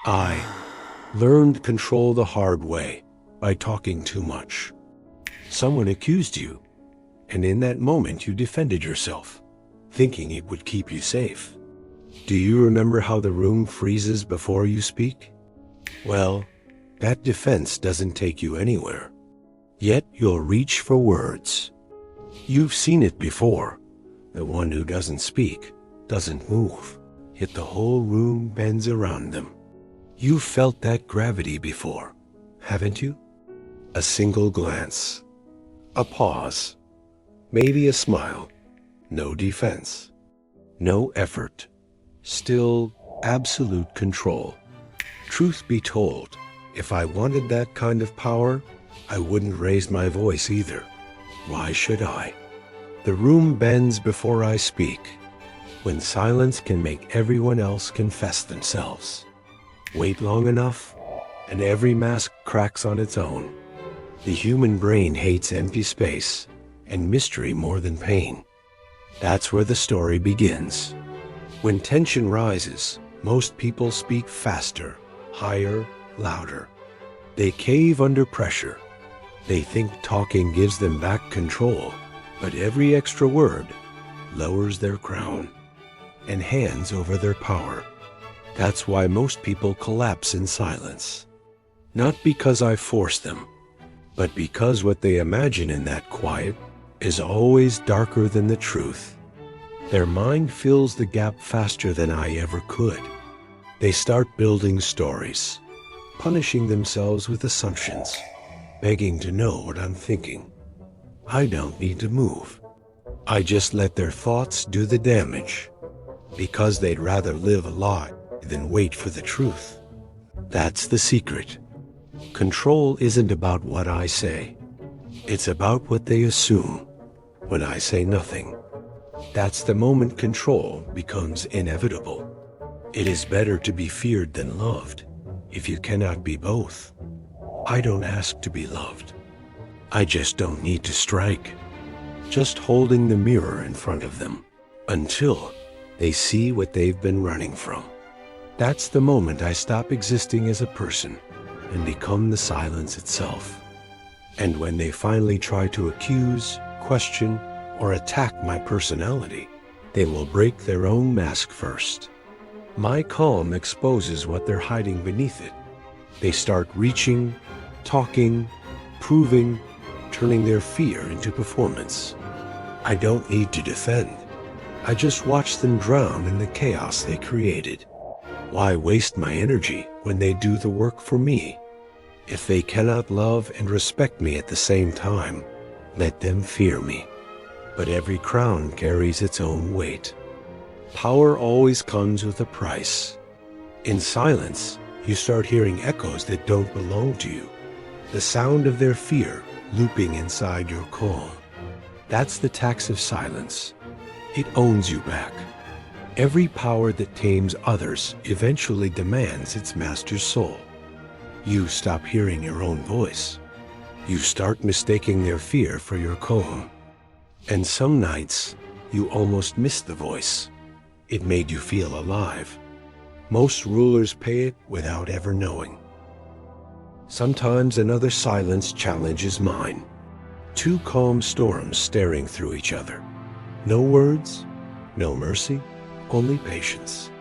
I learned control the hard way by talking too much. Someone accused you, and in that moment you defended yourself, thinking it would keep you safe. Do you remember how the room freezes before you speak? Well, that defense doesn't take you anywhere. Yet you'll reach for words. You've seen it before. The one who doesn't speak, doesn't move, yet the whole room bends around them. You've felt that gravity before, haven't you? A single glance, a pause, maybe a smile, no defense, no effort, still absolute control. Truth be told, if I wanted that kind of power, I wouldn't raise my voice either. Why should I? The room bends before I speak, when silence can make everyone else confess themselves. Wait long enough, and every mask cracks on its own. The human brain hates empty space and mystery more than pain. That's where the story begins. When tension rises, most people speak faster, higher, louder. They cave under pressure. They think talking gives them back control, but every extra word lowers their crown and hands over their power. That's why most people collapse in silence. Not because I force them, but because what they imagine in that quiet is always darker than the truth. Their mind fills the gap faster than I ever could. They start building stories, punishing themselves with assumptions, begging to know what I'm thinking. I don't need to move. I just let their thoughts do the damage, because they'd rather live a lie than wait for the truth. That's the secret. Control isn't about what I say. It's about what they assume when I say nothing. That's the moment control becomes inevitable. It is better to be feared than loved, if you cannot be both. I don't ask to be loved. I just don't need to strike. Just holding the mirror in front of them until they see what they've been running from. That's the moment I stop existing as a person and become the silence itself. And when they finally try to accuse, question, or attack my personality, they will break their own mask first. My calm exposes what they're hiding beneath it. They start reaching, talking, proving, turning their fear into performance. I don't need to defend. I just watch them drown in the chaos they created. Why waste my energy when they do the work for me? If they cannot love and respect me at the same time, let them fear me. But every crown carries its own weight. Power always comes with a price. In silence, you start hearing echoes that don't belong to you. The sound of their fear looping inside your calm. That's the tax of silence. It owns you back. Every power that tames others eventually demands its master's soul. You stop hearing your own voice. You start mistaking their fear for your calm. And some nights, you almost miss the voice. It made you feel alive. Most rulers pay it without ever knowing. Sometimes another silence challenges mine. Two calm storms staring through each other. No words, no mercy, only patience.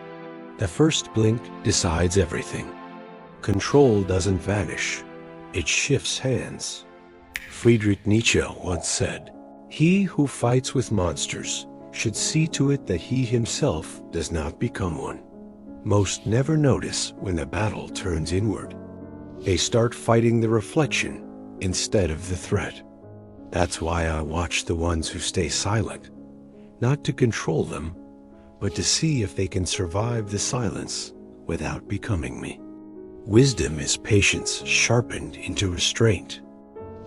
The first blink decides everything. Control doesn't vanish. It shifts hands. Friedrich Nietzsche once said, "He who fights with monsters should see to it that he himself does not become one." Most never notice when the battle turns inward. They start fighting the reflection instead of the threat. That's why I watch the ones who stay silent, not to control them, but to see if they can survive the silence without becoming me. Wisdom is patience sharpened into restraint.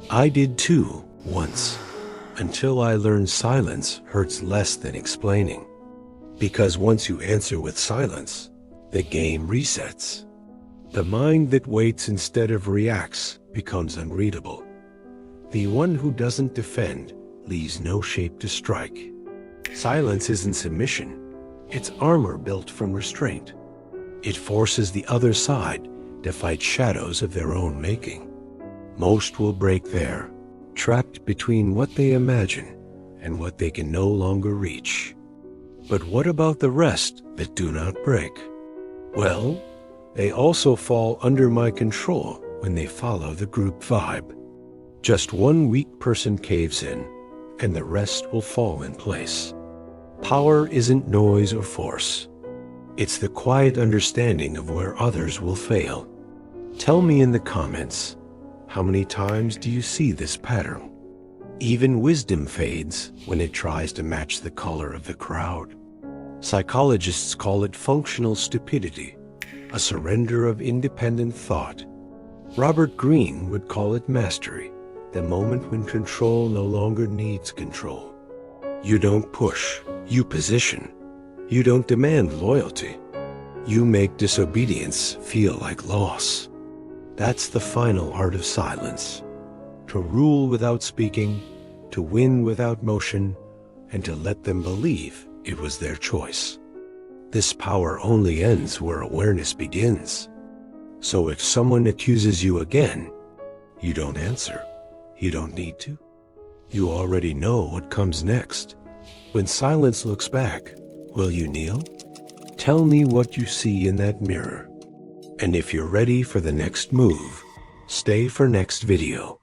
I did too, once, until I learned silence hurts less than explaining. Because once you answer with silence, the game resets. The mind that waits instead of reacts becomes unreadable. The one who doesn't defend leaves no shape to strike. Silence isn't submission. It's armor built from restraint. It forces the other side to fight shadows of their own making. Most will break there, trapped between what they imagine and what they can no longer reach. But what about the rest that do not break? Well, they also fall under my control when they follow the group vibe. Just one weak person caves in, and the rest will fall in place. Power isn't noise or force. It's the quiet understanding of where others will fail. Tell me in the comments, how many times do you see this pattern? Even wisdom fades when it tries to match the color of the crowd. Psychologists call it functional stupidity, a surrender of independent thought. Robert Greene would call it mastery, the moment when control no longer needs control. You don't push, you position. You don't demand loyalty. You make disobedience feel like loss. That's the final art of silence. To rule without speaking, to win without motion, and to let them believe it was their choice. This power only ends where awareness begins. So if someone accuses you again, you don't answer. You don't need to. You already know what comes next. When silence looks back, will you kneel? Tell me what you see in that mirror. And if you're ready for the next move, stay for next video.